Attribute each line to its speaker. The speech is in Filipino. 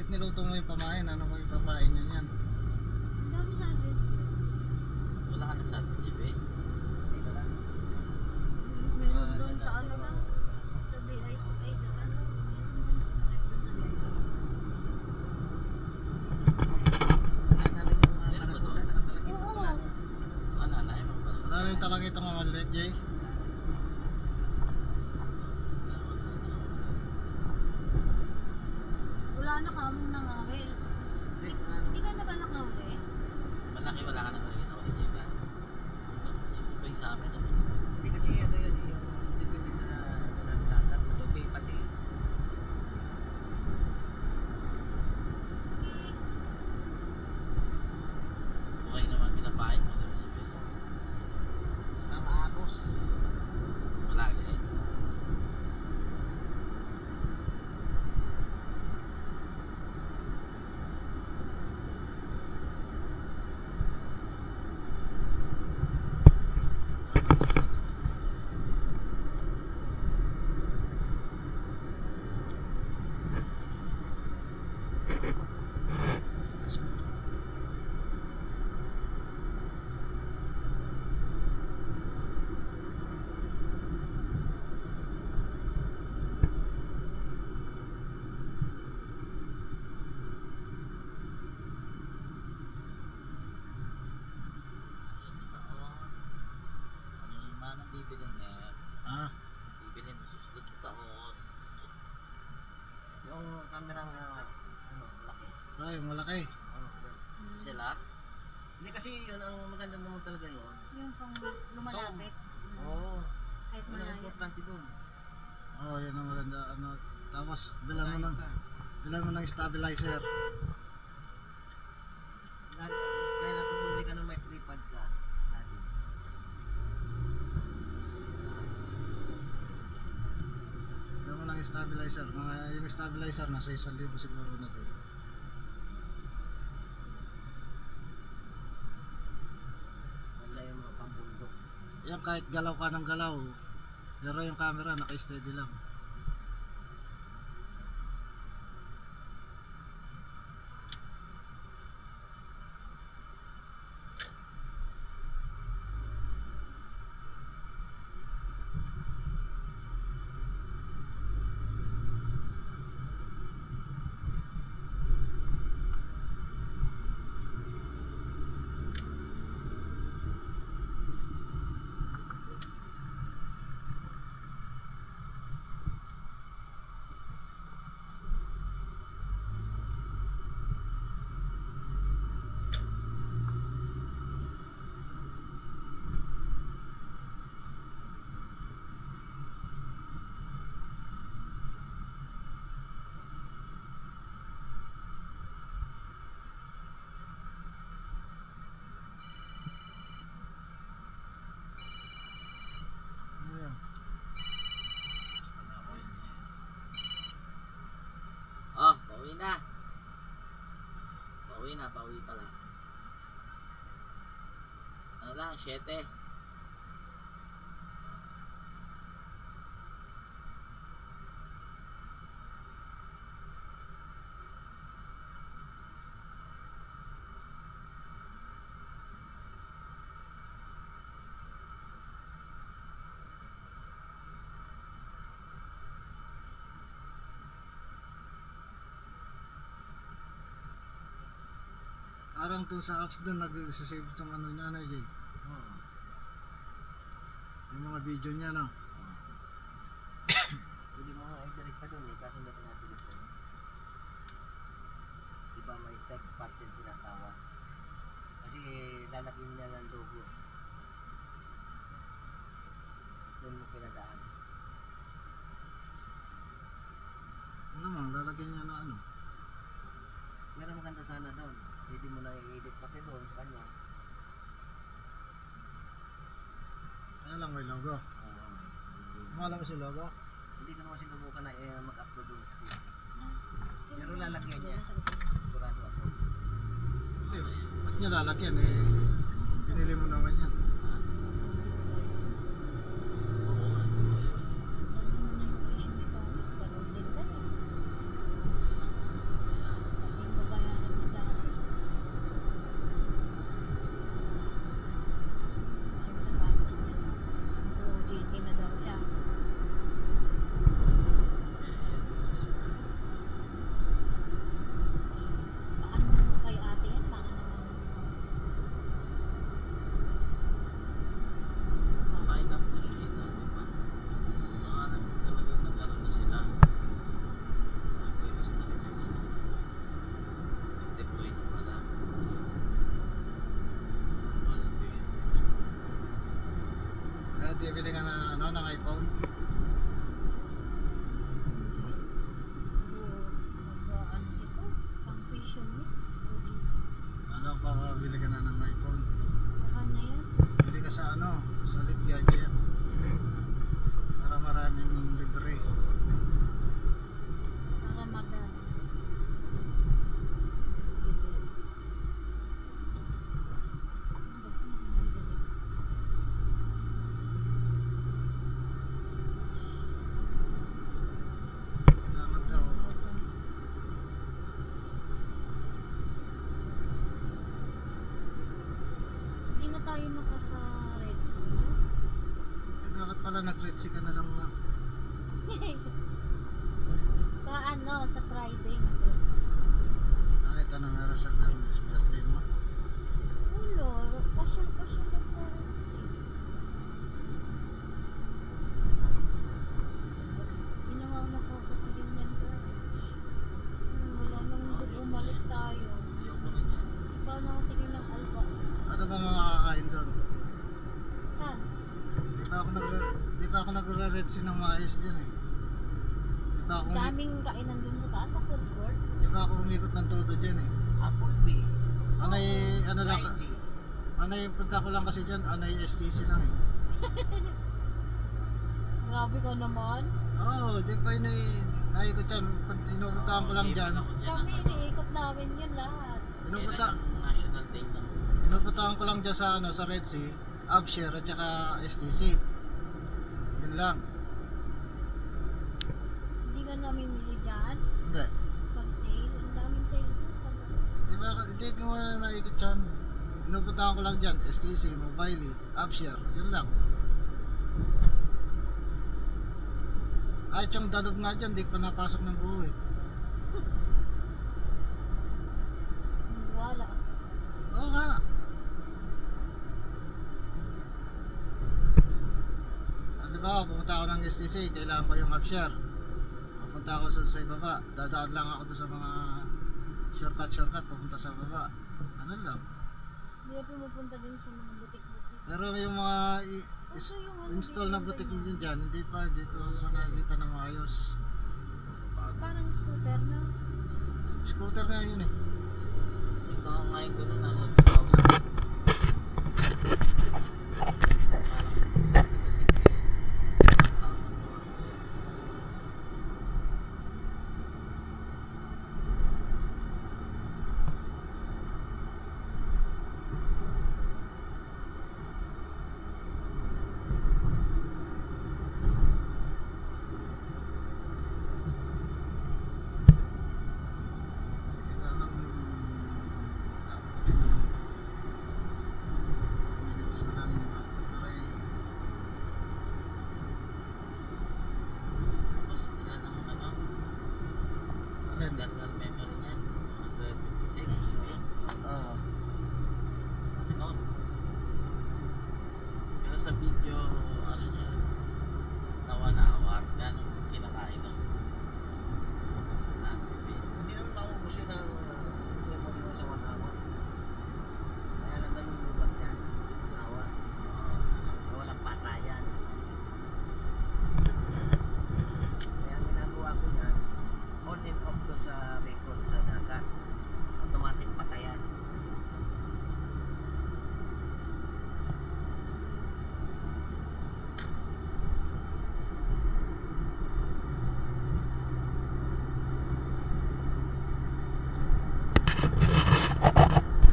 Speaker 1: niluto mo yung pamain? Ano mo yung papain niya yan?
Speaker 2: Ang dami service.
Speaker 3: Wala ka na service, Ibe?
Speaker 2: Meron doon sa ano lang. Sa VIP. Ay, sa ano. Meron doon sa VIP.
Speaker 1: Wala na rin yung mga
Speaker 3: Meron ba
Speaker 1: panagutan
Speaker 3: doon?
Speaker 1: sa kapalagit.
Speaker 2: Oo.
Speaker 1: Wala na.
Speaker 3: Wala na, yung mga pala.
Speaker 1: Wala rin talaga itong mga maliit, Jay.
Speaker 2: Wala na kamong nangawil. Hindi ka na ba nakawil?
Speaker 3: Malaki, wala ka na nakikita ko ni Ibe. Iba yung sa amin, ano?
Speaker 1: Hindi kasi ano yun, yung depende sa dagat, tubig pati.
Speaker 3: Okay naman, pinapain mo naman, Ibe.
Speaker 1: Maakos.
Speaker 3: Malaki eh. Ano yung manang bibilin eh?
Speaker 1: Ah,
Speaker 3: Bibilin mo susunod na taon.
Speaker 1: yung kamerang ano, malaki. ito yung malaki.
Speaker 3: Sila?
Speaker 1: Hindi kasi yun ang maganda naman talaga yun.
Speaker 2: Yung pang lumalapit.
Speaker 1: Oo.
Speaker 2: Kahit
Speaker 1: Wala
Speaker 2: malayo.
Speaker 1: importante doon. Oo, yun ang maganda. Ano, tapos bilang mo ng stabilizer. Lagi, kaya na pag bumili ka ng may tripod ka, lagi. Bilang mo ng stabilizer. Yung stabilizer nasa 1,000 siguro na din. Wala yung mga pambundok. Yan kahit galaw ka ng galaw. Pero yung camera naka-steady lang. Ayan.
Speaker 3: Oh, pauwi na. Pauwi na, pauwi pala. Ano lang, 7.
Speaker 1: Parang to sa apps doon nag-save itong ano niya na Jay. Yung mga video niya no. Pwede mo nga i-direct ka doon eh, kaso hindi pinadirect ko. Diba may third party yung tinatawag. Kasi lalagyan niya ng logo. Doon mo pinadaan. Ano naman, lalagyan niya na ano. Meron maganda sana doon. Pwede mo na i-edit pati doon sa kanya. Kaya lang may logo. Mahal mo si logo? Hindi ko naman sinubukan na mag-upload doon kasi. Pero lalagyan niya. Sigurado ako. Hindi, ba't niya lalagyan eh? Binili mo naman yan. bibili ka na ano, ng iPhone?
Speaker 2: Ano dito? Pang fashion niya.
Speaker 1: Ano pa, bibili ka na ng iPhone?
Speaker 2: Sa kanya yan.
Speaker 1: Bili ka sa ano, sa Elite Gadget. Para maraming libre.
Speaker 2: Para magana.
Speaker 1: Kailangan daw.
Speaker 2: Hindi na tayo makaka-Red Sea.
Speaker 1: Eh, dapat pala nag-Red Sea ka na lang na.
Speaker 2: Sa ano, sa Friday.
Speaker 1: Kahit ano meron sa Hermes, birthday mo.
Speaker 2: Ulo, pasyal-pasyal lang sa Red Sea. Hindi naman ako nakakatigil yan, guys. Wala nang umalik tayo.
Speaker 3: Ayoko rin yan.
Speaker 2: Ikaw nakatigil ng alba.
Speaker 1: Ano ba mga makakain doon?
Speaker 2: Saan?
Speaker 1: Di pa ako nag-Red Sea ng maayos dyan eh. Di pa ako,
Speaker 2: Daming kainan dun sa taas sa food court.
Speaker 1: di pa ako umikot ng todo dyan eh.
Speaker 3: Applebee.
Speaker 1: Anay, ano lang,
Speaker 3: 90.
Speaker 1: anay, punta ko lang kasi dyan, anay STC lang eh.
Speaker 2: Grabe ka naman.
Speaker 1: Oo, di pa yun eh, naikot yan, inupuntahan ko lang dyan.
Speaker 2: Kami, iniikot namin yun lahat.
Speaker 3: National Day ng
Speaker 1: Inupuntahan ko lang dyan sa, ano, sa Red Sea, Upshare at saka STC. Yun lang.
Speaker 2: Hindi ka namimili dyan.
Speaker 1: Hindi.
Speaker 2: Pag sale, ang daming sale.
Speaker 1: Di ba, hindi ko nga naikot dyan. Inupuntahan ko lang dyan, STC, Mobile, Upshare, yun lang. Kahit yung Danube nga dyan, di ko pa napasok ng buo eh.
Speaker 2: Wala.
Speaker 1: Oo nga. Di ba, pumunta ako ng STC, kailangan ko yung Upshare. Pupunta ako sa ibaba, dadaan lang ako doon sa mga shortcut, pupunta sa baba. Ano lang.
Speaker 2: Hindi na pumupunta din sa mga butik-butik.
Speaker 1: Pero yung mga install na butik din dyan, hindi ko nakikita na maayos.
Speaker 2: Parang scooter na.
Speaker 1: Scooter nga yun eh.
Speaker 3: ito nga yung gano'n na 11,000.